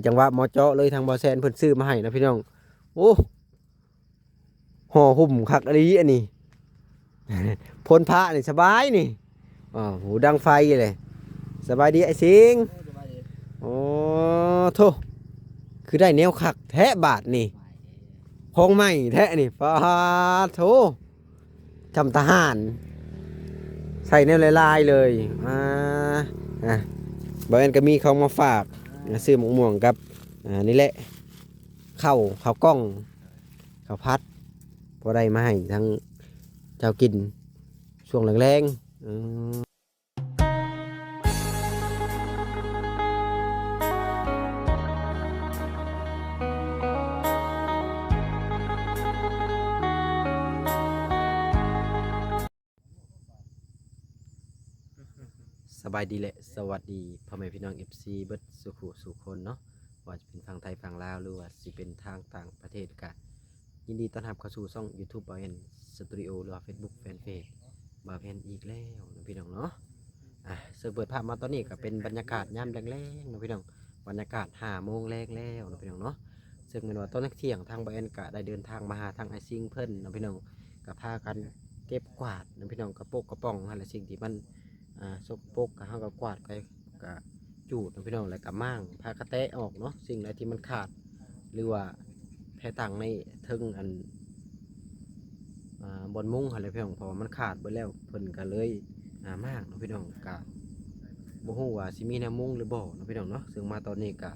จังหวะหมอเจาะเลยทางบ่อแซนเพิ่นซื้อมาให้นะพี่น้องโอ้ห่อหุ้มคักอันนี้อันนี้ พ้นพระนี่สบายนี่หูดังไฟเลยสบายดีไอ้สิงโอ้โธ่คือได้แนวคักแท้บาทนี่พองไหมแท้นี่ปาโธ่จำทหารใส่แนวลายๆเลยบ่แอนก็มีของมาฝากซื้อหมกม่วงกับนี่แหละข้าวกล้องข้าวพัดพอได้มาให้ทั้งเจ้ากินช่วงแรงสบายดีแหละสวัสดีพ่อแม่พี่น้อง FC เบิดสุขุสุคนเนาะว่าจะเป็นทางไทยฝั่งลาวหรือว่าสิเป็นทางต่างประเทศกันยินดีต้อนรับเข้าสู่ช่อง YouTube บ่าวแอนสตูดิโอหรือว่า Facebook Fanpage บ่าวแอนอีกแล้วนะพี่น้องเนาะเสิร์ฟเปิดภาพมาตอนนี้ก็เป็นบรรยากาศยามแรงๆนะพี่น้องบรรยากาศ5 โมงแรกแล้วนะพี่น้องเนาะซึ่งเงินว่าตอนเที่ยงทางบ่าวแอนก็ได้เดินทางมาหาทางไอซิงเพิ่นนะพี่น้องก็พากันเก็บกวาดนะพี่น้องกระโปกกระป๋องอะไรสิ่งที่มันสกปรกก็ห้างก็กวาดไปก็จูดนะพี่น้องแล้วก็มั่งพากระแตะออกเนาะสิ่งใดที่มันขาดหรือว่าแพร่ต่างในทึงอันบนมุ้งอะไรพี่น้องเพราะมันขาดไปแล้วเพิ่นก็เลยมากนะพี่น้องกะบ่ฮู้ว่าสิมีแนวมุ้งหรือบ่นะพี่น้องเนาะซึ่งมาตอนนี้กะ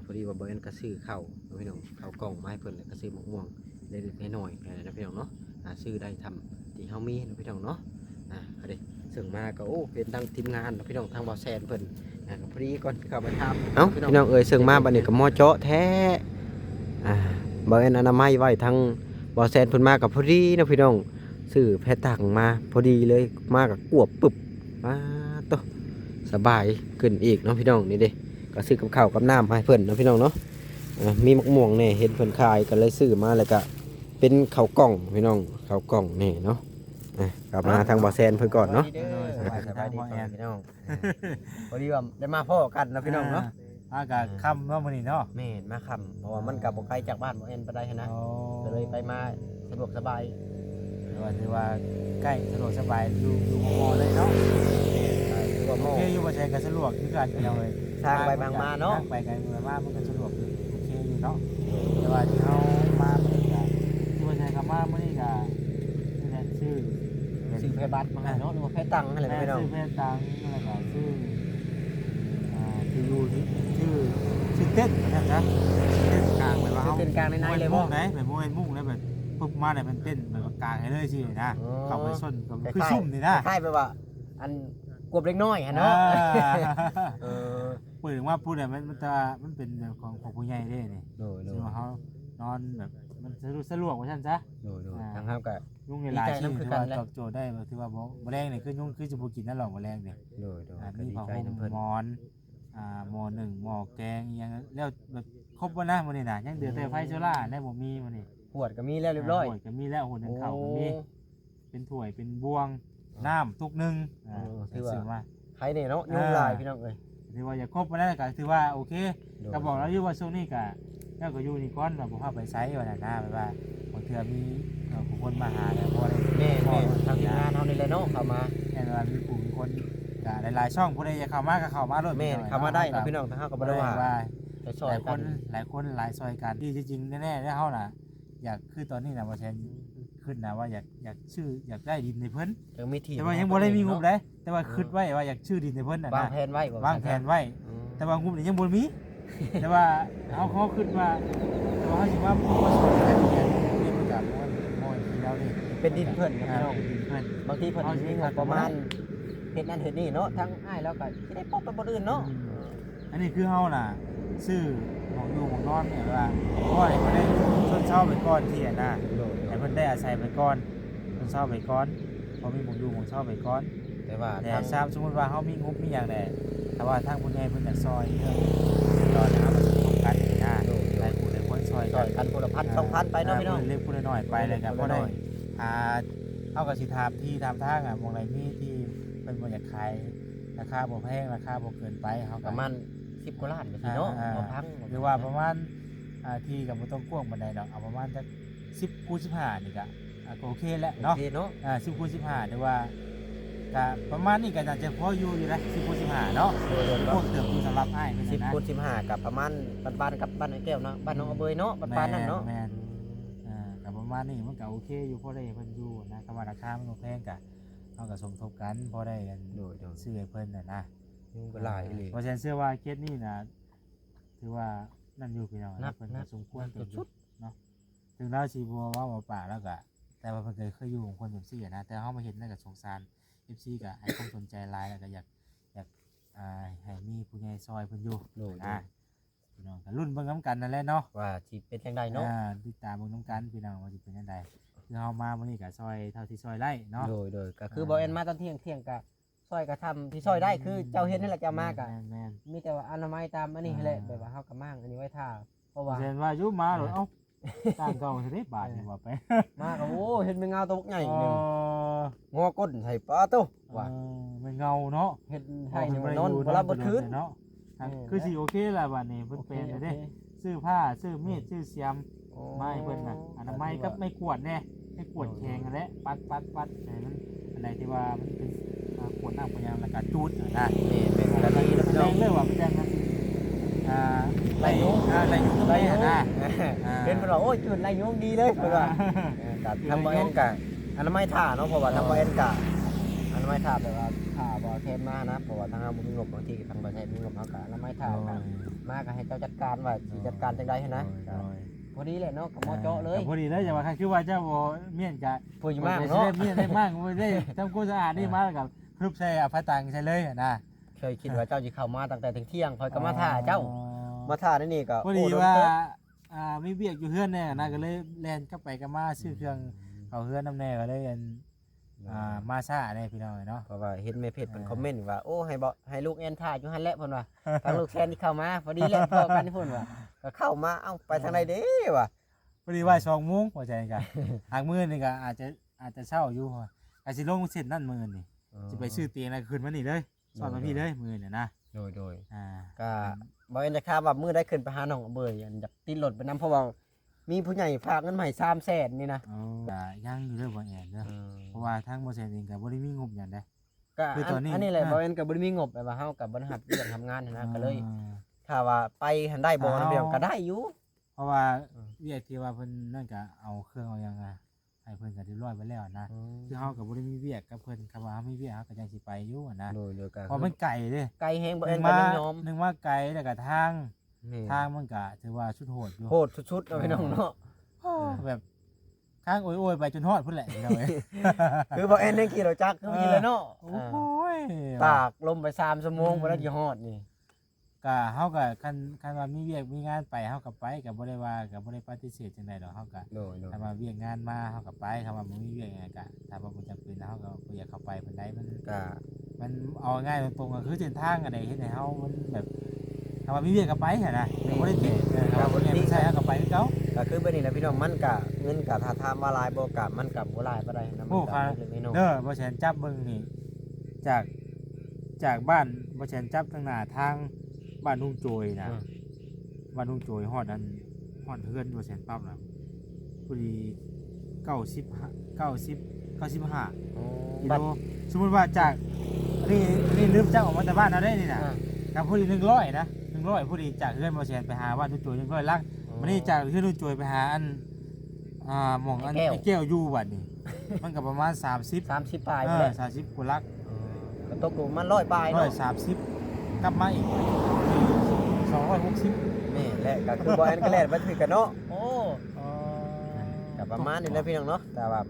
พอดีว่าบ่เอ็นก็ซื้อข้าวนะพี่น้องข้าวกล่องไม้เพิ่นแล้วก็ซื้อหมกม่วงเล็กๆน้อยๆอะไรนะพี่น้องเนาะซื้อได้ทำที่เฮามีนะพี่น้องเนาะเอาดิซึ่งมาก็โอ้เป็นทางทีมงานนะพี่น้องทางบ่อแซนเพิ่นพอดีก่อนเข้าไปทำพี่น้องเอ้ยซึ่งมาบัดนี้ก็หม้อเจาะแท้บ่เอ็นอนามัยไว้ทางบ่อแซนเพิ่นมากับพอดีนะพี่น้องซื้อแพตังมาพอดีเลยมากับกวบปึบมาโตสบายขึ้นอีกเนาะพี่น้องนี่เด้ก็ซื้อกับข้าวกับน้ำให้เพิ่นนะพี่น้องเนาะมีมะม่วงเนี่ยเห็นเพิ่นขายก็เลยซื้อมาแล้วก็เป็นข้าวกล่องพี่น้องข้าวกล่องนี่เนาะกลับมาทางบ่อแซนเพิ่นก่อนเนาะสบายดีพี่น้องพอดีว่าได้มาพ่อกันนะพี่น้องเนาะอากาศค่ำเนาะมื้อนี้เนาะแม่นมาค่ำเพราะว่ามันก็บ่ไกลจากบ้านบ่แอนปานใดนะก็เลยไปมาสะดวกสบายถือว่าใกล้สะดวกสบายอยู่มอเลยเนาะคือว่าโมโอเคอยู่บ่ใช่ก็สะดวกคือกันพี่น้องเอ้ยทางไปบางมาเนาะไปกันมามันก็สะดวกโอเคอยู่เนาะแต่ว่าที่เฮามามื้อนี้ก็ที่บ่ใช่ก็มามื้อนี้ก็นี่แหละชื่อแพบัตรมาให้เนาะหรือว่าแพตังอะไรไม่รู้ชื่อแพตังอะไรก็ชื่อที่อยู่ชื่อเต้นนะเต้นกลางแบบว่าเฮาเต้นกลางในเลยบ่ไหนแบบบ่แม่นมุ่งแล้วแบบปุ๊บมาได้มันเต้นแบบกลางให้เลยสินะเข้าไปส้นก็คือซุ่มนี่นะคล้ายไปว่าอันกวบเล็กน้อยฮะเนาะพูดถึงว่าพูดเนี่ยมันเป็นของผู้ใหญ่ได้นี่ซึ่งว่าเขานอนแบบมันสะดวกว่าซั่นซะทางเฮาก็ยุ่งในหลายที่ถือว่าตอบโจทย์ได้ถือว่าบ่แรงนี่คือยุ่งคือสิบ่กินนั่นหรอกบ่แรงนี่มีผ้าห่มหมอนหม้อนึ่งหม้อแกงอีหยังแล้วแบบครบบ่นะมื้อนี้น่ะยังเดือแต่ไฟโซล่าได้บ่มีมื้อนี้ขวดก็มีแล้วเรียบร้อยขวดก็มีแล้วหัวนึงข้าวก็มีเป็นถ้วยเป็นบวงน้ำทุกนึงถือว่าใครเนี่ยเนาะยุ่งหลายพี่น้องเอ้ยถือว่าอย่าครบมาแล้วก็ถือว่าโอเคก็บอกแล้วอยู่ว่าช่วงนี้ก็แล้วก็อยู่นี่ก้อนแบบบ่พาไปไสว่าน่ะนะแบบว่าบางเทื่อมีผู้คนมาหาแล้วพอได้แม่ทางทีมงานเฮานี่แหละเนาะเข้ามาแน่นอนมีผู้มีคนก็หลายๆช่องผู้ใดจะเข้ามาก็เข้ามาโลดแม่เข้ามาได้นะพี่น้องทางเฮาก็บ่ได้ว่าหลายคนหลายซอยกันที่จริงๆแน่ๆแล้วเฮาน่ะอยากคือตอนนี้น่ะบ่แทนขึ้นนะว่าอยากชื่ออยากได้ดินในเพิ่นแต่ว่ายังบ่ได้มีงบเลยแต่ว่าคิดไว้ว่าอยากชื่อดินในเพิ่นน่ะนะวางแผนไว้แต่ว่างบนี่ยังบ่มีแต่ว่าเขาคิดว่าแต่ว่าเขาสิว่าบ่สนใจกันนี่มันก็บ่ที่เรานี่เป็นดินเพิ่นครับน้องดินเพิ่นบางทีเพิ่นมีงบประมาณเฮ็ดนั่นเฮ็ดนี่เนาะทั้งอ้ายแล้วก็สิได้ปบไปบ่อื่นเนาะอันนี้คือเฮาน่ะซื้อของอยู่ของนอนเนี่ยว่าเพราะว่าให้เพิ่นได้ชนเช่าไปก่อนที่น่ะให้เพิ่นได้อาศัยไปก่อนชนเช่าไปก่อนพอมีหมู่อยู่ของเช่าไปก่อนแต่ว่าทราบสมมุติว่าเฮามีงบมีหยังแหละแต่ว่าทางผู้ใหญ่เพิ่นจะซอยเรื่องตอนนะครับมันต้องกันนะหลายผู้หลายคนซอยกันคนละพัน2,000ไปเนาะพี่น้องเล็กผู้น้อยไปเลยครับบ่ได้เฮาก็สิถามที่ถามทางมองไหนมีที่เพิ่นบ่อยากขายราคาบ่แพงราคาบ่เกินไปเฮาก็ประมาณ 10กว่าล้านไปสิเนาะบ่พัง หรือว่าประมาณที่ก็บ่ต้องกว้างปานใดดอกเอาประมาณจัก10คูณ15นี่ก็ก็โอเคแล้วเนาะ โอเคเนาะ 10คูณ15หรือว่าก็ประมาณนี้ก็น่าจะพออยู่นะ10คูณ15เนาะ โดย พวกเติมสำหรับอ้ายเพิ่น 10 นะ คูณ15กับประมาณบ้านๆกับบ้านไอ้แก้วเนาะบ้านน้องอเบยเนาะบ้านๆนั่นเนาะ แม่นก็ประมาณนี้มันก็โอเคอยู่พอได้เพิ่นอยู่นะคำว่าราคามันบ่แพงก็เฮาก็สมทบกันพอได้กัน โดย ซื้อให้เพิ่นน่ะนะ ยุ่งก็หลายเลย เพราะฉะนั้นเชื่อว่าเคสนี้นะถือว่านั่นอยู่พี่น้อง นับ เพิ่น นั ก็ บ สมควร นับ เติบ สุด เนาะถึงเราสิบ่ว่าบ่ป่าแล้วก็แต่ว่าเพิ่นเคยอยู่ของคนแบบซี่นะแต่เฮามาเห็นนั่นก็สงสาร FC ก็ให้ความสนใจหลายแล้วก็อยากให้มีผู้ใหญ่ซอยเพิ่นอยู่ โดย พี่น้องก็รุ่นเบิ่งนํกันนั่นแหละเนาะ ว่าสิเป็นจังไดเนาะ ติดตามเบิ่งนํกันพี่น้องว่าสิเป็นจังไดคือเฮามามื้อนี้ก็ซอยเท่าที่ซอยได้เนาะ โดยก็คือบ่แม่นมาตอนเที่ยงก็ซอยก็ทำที่ซอยได้คือเจ้าเฮ็ดนั่นแหละเจ้ามาก็ แม่น มีแต่ว่าอนามัยตามอันนี้แหละแบบว่าเฮาก็มั่งอันนี้ไว้ท่าเพราะ ๆ ว่า เช่นว่าอยู่มาโลดเอ้าต่างเก่าสิได้บาทนี่ว่าไป มาก็โอ้เห็นเป็นเงาตัวบักใหญ่หนึง เออ งอก้นใส่ปลาตู้ว่า มันเงาเนาะ เฮ็ดให้นี่มันนอนบ่หลับบ่คืน เนาะคือสิโอเคแหละบัดนี้เพิ่นเป็นเด้ซื้อผ้าซื้อมีดซื้อเสียมไม้เพิ่นน่ะอนามัยกับไม่ขวดแน่ไม่ขวดแข็งนั่นแหละปัดให้มันอันใดที่ว่ามันเป็นขวดน้ำพยางแล้วก็จูดนะ นี่เป็นกะทินะพี่ แร น้อง งเลยว่ามันจังนั้นไล่ยุงไล่ยุงไล่นะ เป็นเพิ่นว่าโอ้ยจุดไรยุงดีเลยเพิ่นว่าก็ทำบ่เอ็นก็อนามัยท่าเนาะเพราะว่าทำบ่เอ็นก็อนามัยท่าแบบว่าท่าบ่เทมมานะเพราะว่าทางเฮาบ่มีงบบางทีทางบ่ใช้มีงบเฮาก็อนามัยท่าก็มาก็ให้เจ้าจัดการว่าสิจัดการจังได๋หันนะพอดีแหละเนาะก็หมอเจาะเลย พอดีเลยอย่าว่าคือว่าเจ้าบ่เมียนกะ พูดมากเนาะ เมียนได้มากบ่ได้ทำความสะอาดนี่มาแล้วก็พรึบใส่อภัยตังใส่เลยนะ เคยคิดว่าเจ้าสิเข้ามาตั้งแต่ถึงเที่ยงคอยก็มาท่าเจ้ามาท่าในนี่ก็ พอดีว่ามีเวียกอยู่เฮือนแน่นะก็เลยแล่นกลับไปกลับมาซื้อเครื่องเข้าเฮือนนำแน่ก็เลยมาซ่าแน่พี่น้องเนาะ เพราะว่าเห็นแม่เพจเป็นคอมเมนต์ว่าโอ้ให้บ่ให้ลูกแอนท่าอยู่หั่นแหละเพิ่นว่าทางลูกแซนที่เข้ามาพอดีแหละพอกันที่เพิ่นว่าก็เข้ามาเอ้าไปทางใดเด้ว่ะ พอดีว่า2:00นพอใจกันหากมื้อนี่ก็อาจจะเช้าอยู่ก็สิลงเส้นนั่นมื้อนี่สิไปซื้อเตียงแล้วขึ้นมานี่เลยสอนมาพี่เลยมื้อนี่นะ โดย อ่า ก็บ่เอ็นจะคาว่ามื้อได้ขึ้นไปหาน้องเบยอันอยากติดรถไปนํเพราะว่ามีผู้ใหญ่ฝากเงินมาให้300,000นี่นะ ก็ยังอยู่เด้อบ่แอนเด้อเพราะว่าทางบ่แซนเองก็บ่ได้มีงบหยังเด้ ก็ คือตอนนี้ อันนี้แหละบ่เอ็นก็บ่ได้มีงบแบบว่าเฮาก็บ่ได้รับเรื่องทำงานหั้นนะก็เลย ถ้าว่าไปหันได้บ่นะเบียงก็ได้อยู่ เพราะว่าเวียกที่ว่าเพิ่นนั่นก็เอาเครื่องเอาหยังให้เพิ่นก็เรียบร้อยไปแล้วนะคือเฮาก็บ่ได้มีเวียกกับเพิ่นคำว่าเฮามีเวียกเฮาก็จังสิไปอยู่นะ โดยก็ เพราะมันไกลเด้ ไกลแฮงบ่ นึ เอ็น ง ก็ ว่า ยังยอม นึงว่าไกลแล้วก็ทาง นี่ มันก็ถือว่าชุดโหดอยู่ โหดสุดๆเนาะพี่น้องเนาะ แบบทางโอยๆไปจนฮอดพุ่นแหละพี่น้องเอ้ย คือบ่เอ็นยังขี่รถจักรคือกินแล้วเนาะ โอ้โห ตากลมไป3ชั่วโมงบ่ได้กี่ฮอดนี่ ก็เฮาก็คันว่ามีเวียกมีงานไปเฮาก็ไปก็บ่ได้ว่าก็บ่ได้ปฏิเสธจังได๋ดอกเฮาก็ โดย ถ้าว่าเวียกงานมาเฮาก็ไปถ้าว่าบ่มีเวียกหยังก็ถ้าว่าบ่จำเป็นเฮาก็บ่อยากเข้าไปปานใดก็ มันเอาง่ายตรงๆก็คือเส้นทางอันใดเฮ็ดให้เฮามันแบบถ้าว่ามีเวียกก็ไปหั่นนะก็บ่ได้ติดถ้าบ่ได้ใช้เฮาก็ไปคือเก่า ก็คือแบบนี้แหละพี่น้องมันก็เงินก็ถ้าถามว่าหลายบ่ก็มันก็บ่หลายปานใดนะมันก็เล็กๆน้อย เด้อบ่แสนจับเบิ่งนี่จากบ้านบ่แสนจับทางหน้าทางบ้านทุ่งโจยนะบ้านทุ่งโจยฮอดเฮือนบ่แสนปั๊บนะผู้ดี95กิโล บัด สมมุติว่าจากนี่ลืมจักออกมาจากบ้านเอาได้นี่น่ะกับผู้ดี100นะ100ผู้ดีจากเฮือนบ่แสนไปหาบ้านทุ่งโจย100ลักวันนี้จากเฮือนทุ่งโจยไปหาอันหม่องอันไอ้แก้วอยู่บัดนี้มันก็ประมาณ30 ปลายไปแล้ว 30กว่าลัก ก็ตกอยู่มัน100ปลายเนาะ 130กลับมาอีก260 นี่แหละก็คือบ่แอนก็แล่นมาถึงกันเนาะโอ้ก็ประมาณนี้แหละพี่น้องเนาะแต่ว่า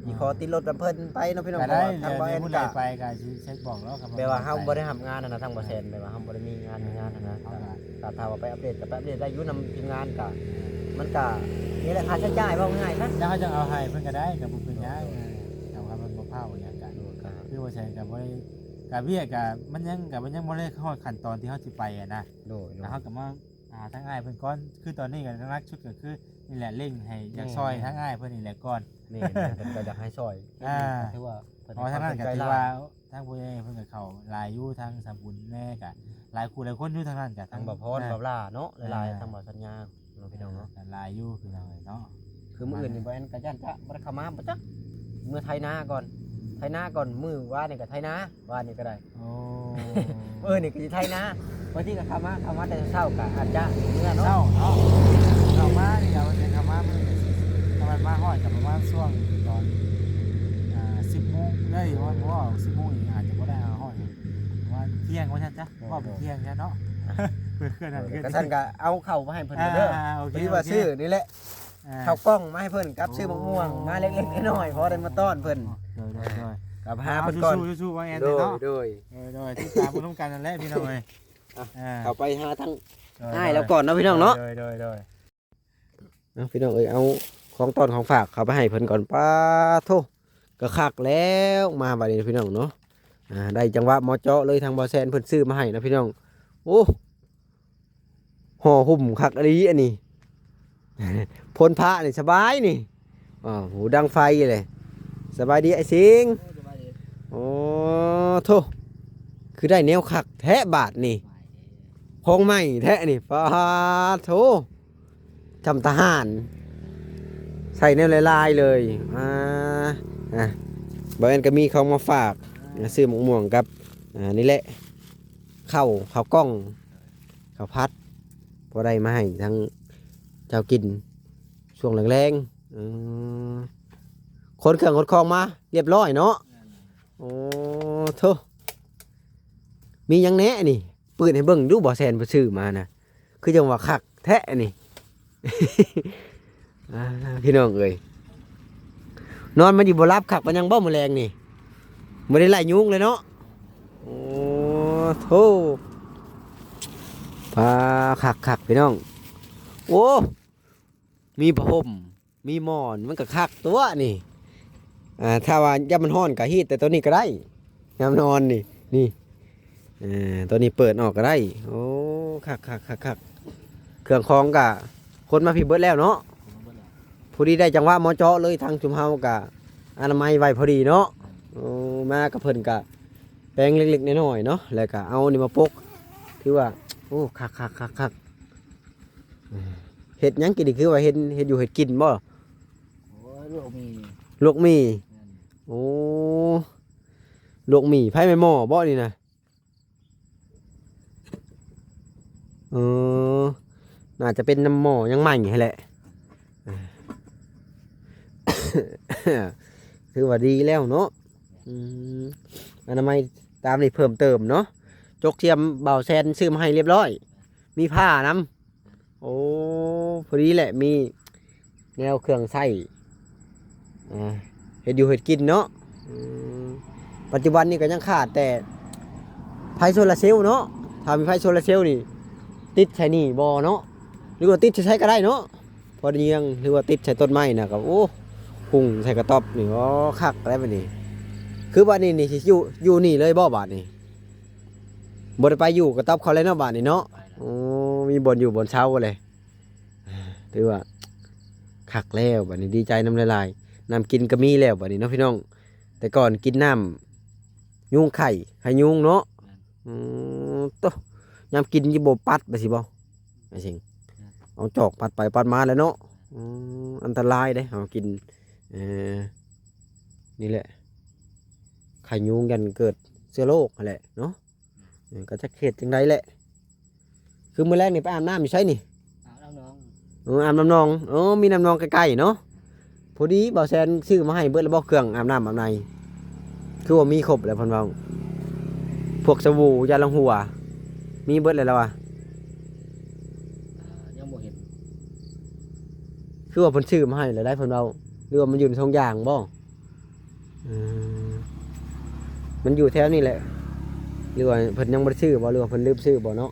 สิขอติดรถกับเพิ่นไปเนาะพี่น้อง ก็ เพ ได้ ราะว่าทางบ่แอน ผู้ ก็ ใดไปก็สิเช็คบอกแล้วครับ แปลว่าเฮาบ่ได้ทำงานนะทางบ่แซนแปลว่าเฮาบ่ได้มีงานนะก็ถ้าว่าไปอัปเดตก็ไปอัปเดตได้อยู่นำทีมงานก็มันก็นี่แหละค่าใช้จ่ายว่าง่ายนะ แล้วเขาจะเอาให้เพิ่นก็ได้กับบ่เป็นหยังเอาครับมันบ่พาวหยังกันคือว่าใช่ก็บ่ได้ก็เวียก็มันยังบ่ได้เข้าขั้นตอนที่เฮาสิไปอ่ะนะ โดย แล้วเฮาก็มาทางอ้ายเพิ่นก่อนคือตอนนี้ก็นักชุดก็คือนี่แหละเร่งให้อยากซอยทางอ้ายเพิ่นนี่แหละก่อน นี่เพิ่นก็อยากให้ซอยถือว่า เพราะทางนั้นก็ถือว่าทางผู้ใหญ่เพิ่นก็เข้าหลายอยู่ทางสมบุญแน่ก็ หลายคู่หลายคนอยู่ทางนั้นก็ ทางบ่พรบ่ล่าเนาะหลายๆทางบ่สัญญาเนาะพี่น้องเนาะ หลายอยู่พี่น้องเนาะ คือมื้ออื่นนี่บ่แม่นก็ย่านจะบ่ได้เข้ามาบ่จักเมื่อไถนาก่อนไถนาก่อนมื้อวานนี่ก็ไถนาว่านนี่ก็ได้ โอ้ นี่ก็สิไถนาวันที่ก็เข้ามาแต่เช้าก็อาจจะเมื่อ เช้า เนาะ เนาะเข้ามานี่เอาแต่เข้ามามื้อประมาณมาฮอดก็ประมาณช่วงตอน10 โมงได้ว่า10 โมงอีกอาจจะบ่ได้เอาฮอดว่าเที่ยงว่าซั่นจ้ะว่าเป็นเที่ยงซะเนาะเพื่อนนั่น ก็ท่านก็เอาเข้าวมาให้เพิ่นเด้อ โอเค ที่ว่าซื้อนี่แหละข้าวกล้องมาให้เพิ่นกับซื้อมะม่วงมาเล็กๆน้อยๆพอได้มาต้อนเพิ่น โดย กับหาเพิ่นก่อน สู้ๆว่าแอน โดย เนาะ โดย โดยที่ตามร่วมกันนั่นแหละพี่น้องเอ้ย เข้าไปหาทั้งอ้ายแล้วก่อนเนาะพี่น้องเนาะ โดย พี่น้องเอ้ยเอาของต้อนของฝากเข้าไปให้เพิ่นก่อนป้าโธ่ก็คักแล้วมาบัดนี้พี่น้องเนาะได้จังหวะเหมาะเจาะเลยทางบ่แซนเพิ่นซื้อมาให้นะพี่น้องโอ้ห่อหุ้มคักอันนี้อันนี้ พ้นพระนี่สบายนี่หูดังไฟเลยสบายดีไอ้สิงโอ้โธ่คือได้แนวคักแท้บาทนี่พองใหม่แท้นี่ป้าโธ่จำทหารใส่แนวลายๆเลยบางอันก็มีของมาฝากซื้อหมกม่วงกับนี่แหละข้าวกล้องข้าวพัดพอได้มาให้ทั้งเจ้ากินช่วงแรงๆคนเครื่องคนคลองมาเรียบร้อยเนาะโอ้โธ่มียังแหน่นี่ปืนให้เบิ่งดูบ่แซนบ่ซื้อมานะคือจังว่าคักแท้นี่ พี่น้องเอ้ยนอนมันอยู่บ่รับคักมันยังบ่มื้อแรงนี่บ่ได้ไล่ยุงเลยเนาะโอ้โธ่ปลาคักพี่น้องโอ้มีผ้าห่มมีหมอนมันก็คักตัวนี่ถ้าว่ายามมันร้อนก็ฮีตแต่ตัวนี้ก็ได้ยามนอนนี่ตัวนี้เปิดออกก็ได้โอ้คักเครื่องคองก็คนมาพี่เบิดแล้วเนาะพอดีได้จังหวะหมอเจาะเลยทางชุมเฮาก็อนามัยไว้พอดีเนาะโอ้มากับเพิ่นก็แปลงเล็กๆน้อยๆเนาะแล้วก็เอานี่มาปกคือว่าโอ้คักเห็ดหยังกินนี่คือว่าเห็ดอยู่เห็ดกินบ่ลวกมีโอ้ลวกมีไผไม่หม้อบ่นี่นะน่าจะเป็นน้ำหม้อยังใหม่ให้แหละ คือว่าดีแล้วเนาะอนามัยตามนี่เพิ่มเติมเนาะจกเทียมเบาแซนซื้อมาให้เรียบร้อยมีผ้านำโอ้พอดีแหละมีแนวเครื่องใช้เห็ดอยู่เห็ดกินเนาะปัจจุบันนี่ก็ยังขาดแต่ไฟโซลาร์เซลล์เนาะถ้ามีไฟโซลาร์เซลล์นี่ติดใช้นี่บ่เนาะหรือว่าติดใช้ก็ได้เนาะพอดียังหรือว่าติดใช้ต้นไม้นะก็โอ้พุ่งใส่กระต๊อบนี่อ๋อคักอะไรแบบนี้คือบ้านนี้สิอยู่นี่เลยบ่บาทนี่บ่ได้ไปอยู่กระต๊อบเขาเลยเนาะบาทนี่เนาะโอ้มีบ่อนอยู่บ่อนเช่าเลยถือว่าคักแล้วบาทนี้ดีใจน้ำลายน้ำกินก็มีแล้วบาทนี้เนาะพี่น้องแต่ก่อนกินน้ำยุงไข่ให้ยุงเนาะโตยามกินยี่บ่ปัดไปสิบ่ไอ้สิงเอาจอกปัดไปปัดมาแล้วเนาะอันตรายเด้เอากินนี่แหละไข่ยุงกันเกิดเชื้อโรคแหละเนาะก็จะเข็ดจังไดแหละคือมื้อแรกนี่ไปอาบน้ำอยู่ใช่นี่อาบน้ำนองมีน้ำนองใกล้ๆเนาะพอดีบ่าวแซนซื้อมาให้เบิดแล้วบ่เครื่องอาบน้ำอาบในคือว่ามีครบแล้วเพิ่นว่าพวกสบู่ยาล้างหัวมีเบิดเลยแล้วว่ะยังบ่เห็นคือว่าเพิ่นซื้อมาให้แล้วได้เพิ่นเอาหรือว่ามันอยู่ในท้องยางบ่มันอยู่แถวนี้แหละหรือว่าเพิ่นยังบ่ได้ซื้อบ่หรือว่าเพิ่นลืมซื้อบ่เนาะ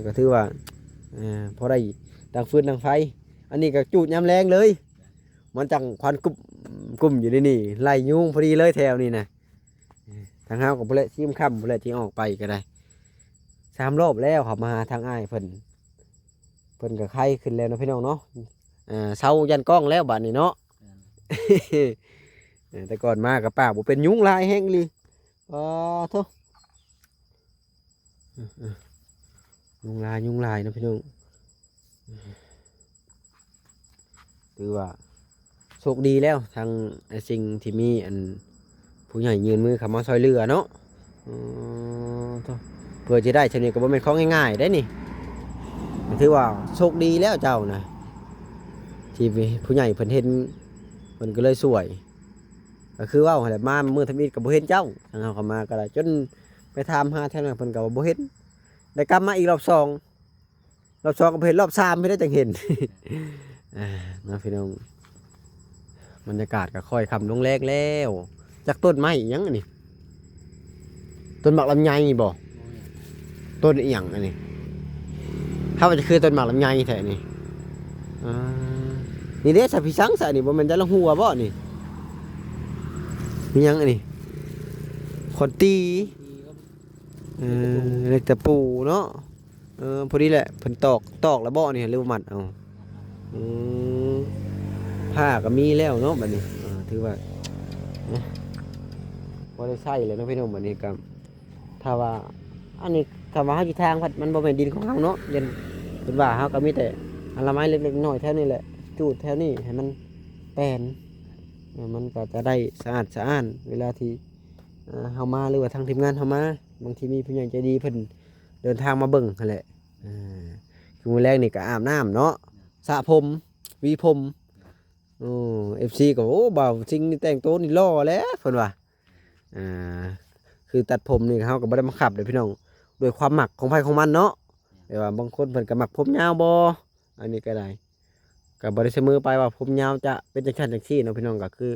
ก็ถือว่าพอได้ดังฟืนดังไฟอันนี้ก็จูดยามแรงเลยมันจังควันกุ่มอยู่ในนี่ไล่ยุงพอดีเลยแถวนี้นะทางเฮาก็บ่ได้ชิมค่ำบ่ได้ที่ออกไปก็ได้3 รอบแล้วครับมาทางอ้ายเพิ่นก็ไข้ขึ้นแล้วเนาะพี่น้องเนาะเซายันกล้องแล้วบัดนี้เนาะ แต่ก่อนมากับป้าบ่เป็นยุงลายแห้งเลยโธ่ ยุงลายนะพี่น้องถือว่าโชคดีแล้วทางสิ่งที่มีอันผู้ใหญ่ยืนมือเข้ามาช่วยเหลือเนาะเพื่อจะได้ชนิดก็บ่แม่นของง่ายๆได้นี่ถือว่าโชคดีแล้วเจ้านะที่ผู้ใหญ่เพิ่นเห็นเพิ่นก็เลยช่วยก็คือว่าแหละมามื้อทำอิฐก็บ่เห็นเจ้าทางเฮาเข้ามาก็ได้จนไปถามหาแถวนั้นเพิ่นก็บ่เห็นได้กลับมาอีกรอบ2ก็บ่เห็นรอบ3ไม่ได้จังเห็น นะพี่น้องบรรยากาศก็ค่อยคำลงแรกแล้วจากต้นไม้อีหยังอันนี้ต้นหมากลำไยบ่ต้นอีหยังอันนี้ถ้ามันจะคือต้นหมากลำไยแท้นี่นี่เด้สัพพิสังสะนี่บ่แม่นจะละหัวบ่นี่มีหยังอันนี้คนตีเล็กตะปูเนาะพอดีแหละเพิ่นตอกแล้วบ่นี่หรือว่ามัดเอาผ้าก็มีแล้วเนาะบัดนี้ถือว่าพอได้ใช้เลยเนาะพี่น้องบัดนี้ก็ถ้าว่าอันนี้ถ้าว่าเฮาสิทางพัดมันบ่แม่นดินของเฮาเนาะเย็นเป็นว่าเฮาก็มีแต่อันละไม้เล็กๆน้อยแถวนี้แหละจูดแถวนี้ให้มันแป้นมันก็จะได้สะอาดสะอ้านเวลาที่เฮามาหรือว่าทางทีมงานเฮามาบางทีมีผู้ใหญ่ใจดีเพิ่นเดินทางมาเบิ่งนั่นแหละคือมื้อแรกนี่ก็อาบน้ำเนาะสระผมวีผมFC ก็โอ้บ่าวจริงนี่แต่งตัวนี่หล่อแล้วเพิ่นว่าคือตัดผมนี่เฮาก็บ่ได้มาขับเด้อพี่น้องด้วยความหมักของไผของมันเนาะแต่ว่าบางคนเพิ่นก็มักผมยาวบ่อันนี้ก็ได้ก็บ่ได้เสมอไปว่าผมยาวจะเป็นจังซั่นจังซี่เนาะพี่น้องก็คือ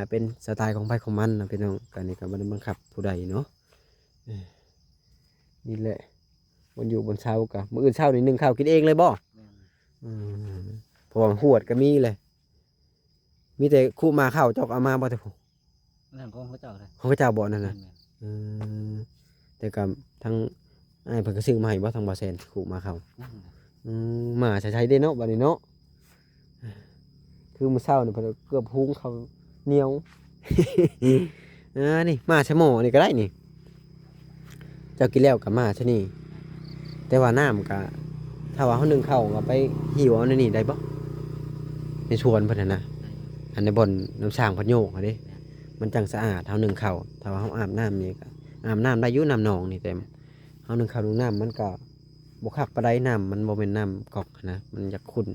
เป็นสไตล์ของไผของมันนะพี่น้องก็นี่ก็บ่ได้บังคับผู้ใดเนาะนี่แหละวันอยู่บนเช้าก็มื้ออื่นเช้านี่นึ่งข้าวกินเองเลยบ่เพราะว่าหวดก็มีเลยมีแต่คู่มาข้าวจอกเอามาบ่แต่ผม นั่นของเขาเจ้าเลย ของเจ้าบ่นั่นน่ะแต่ก็ทั้งอ้ายเพิ่นก็ซื้อมาให้บ่ทางบ่แซนคู่มาข้าวมาใช้ได้เนาะบัดนี้เนาะคือมื้อเช้านี่เพิ่นเกือบหุงข้าวเหนียว นี่มาชะหม้อนี่ก็ได้นี่เจ้ากินแล้วก็มาซะนี่แต่ว่าน้ำก็ถ้าว่าเฮานึ่งข้าวก็ไปหิวเอาในนี่ได้บ่ในชวนเพิ่นน่ะอันในบ่อนน้ำสร้างเพิ่นโยกอะเด้มันจังสะอาดเฮานึ่งข้าวถ้าว่าเฮาอาบน้ำนี่ก็อาบน้ำได้อยู่น้ำหนองนี่แต่เฮานึ่งข้าวนึ่งน้ำมันก็บ่คักปานใดน้ำมันบ่แม่นน้ำก๊อกนะมันอยากขุ่น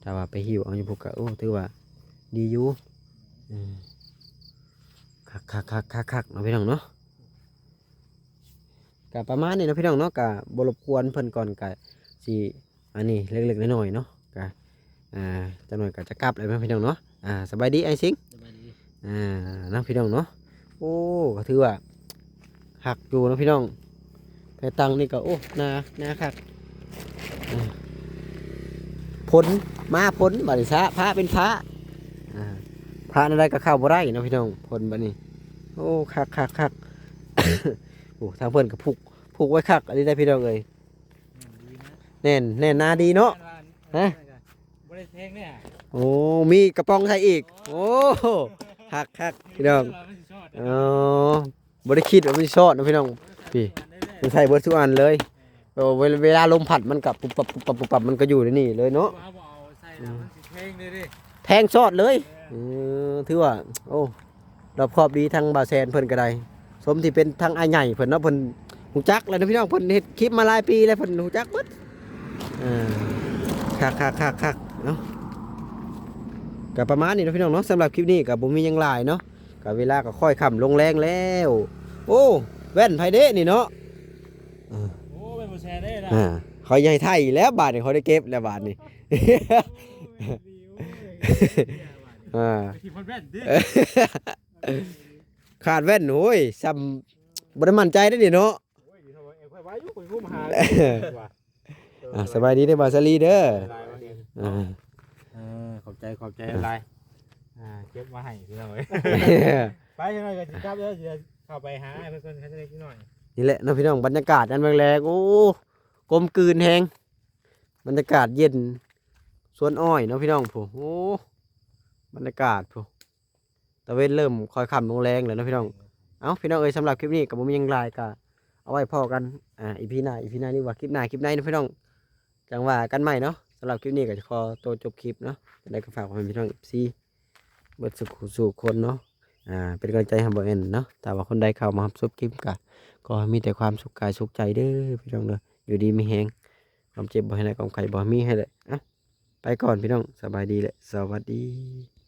ถ้าว่าไปหิวเอาอยู่พวกก็โอ้ถือว่าดีอยู่คักเนาะพี่น้องเนาะก็ประมาณนี้เนาะพี่น้องเนาะก็บ่รบกวนเพิ่นก่อนก็สิอันนี้เล็กๆน้อยๆเนาะก็จังหน่อยก็จะกลับเลยพี่น้องเนาะสบายดีไอ้สิงนะพี่น้องเนาะโอ้ก็ถือว่าหักอยู่นะพี่น้องไปตังนี่ก็โอ้นาคักผลมาผลบัดนี้ซะพระเป็นพระพระอะไรก็เข้าบ่ได้นะพี่น้องผลบัดนี้โอ้คัก โอ้ทางเพิ่นก็ผูกไว้คักอันนี้ได้พี่น้องเอ้ยแน่นนาดีเนาะฮะบ่ได้แทงเนี่ย โอ้มีกระป๋องใส่อีกโอ้คักพี่น้องบ่ได้คิดว่ามันสิชอดนะพี่น้องพี่มันใส่เบิดทุกอันเลยเวลาลมพัดมันกับปุ๊บมันก็อยู่ในนี่เลยเนาะแทงชอดเลยถือว่าโอ้รอบครอบดีทางบ่าวแซนเพิ่นก็ได้สมที่เป็นทางอ้ายใหญ่เพิ่นเนาะเพิ่นฮู้จักแล้วนะพี่น้องเพิ่นเฮ็ดคลิปมาหลายปีแล้วเพิ่นฮู้จักเบิดคักเนาะก็ประมาณนี้นะพี่น้องเนาะสำหรับคลิปนี้ก็บ่มีหยังหลายเนาะก็เวลาก็ค่อยค่ำลงแรงแล้วโอ้แว่นไผเด้นี่เนาะโอ้เป็นบ่แชร์ได้ล่ะเขาใหญ่ไทยแล้วบาทนี่เขาได้เก็บแล้วบาทนี่ขาดแว่นโอ้ยซ้ำบ่ได้มั่นใจได้ดิเนาะสบายดีเด้อบาซาลีเด้อขอบใจอะไรเก็บมาให้พี่น้องเอ้ยไปจังได๋ก็สิกลับเด้อสิเข้าไปหาเพิ่นให้ได้นิดหน่อยนี่แหละเนาะพี่น้องบรรยากาศอันแรงๆโอ้กลมกลืนแฮงบรรยากาศเย็นสวนอ้อยเนาะพี่น้องผู้โอ้บรรยากาศผู้ตะเวนเริ่มค่อยค่ำลงแรงแล้วเนาะพี่น้องเอ้าพี่น้องเอ้ยสำหรับคลิปนี้ก็บ่มีหยังหลายก็ เอาไว้พอกันอีพีหน้าหรือว่าคลิปหน้าคลิปไหนนะพี่น้องจังว่ากันใหม่เนาะสำหรับคลิปนี้ก็จะขอตัวจบคลิปเนาะจะได้ก็ฝากไว้ให้พี่น้องซีเบิดสุขสู่คนเนาะเป็นกำลังใจให้บ่เอ็นเนาะแต่ว่าคนใดเข้ามารับชมคลิปก็มีแต่ความสุขกายสุขใจเด้อพี่น้องเด้ออยู่ดีมีแฮงความเจ็บบ่ให้ได้ความไข้บ่มีให้เลยไปก่อนพี่น้องสบายดีแหละสวัสดี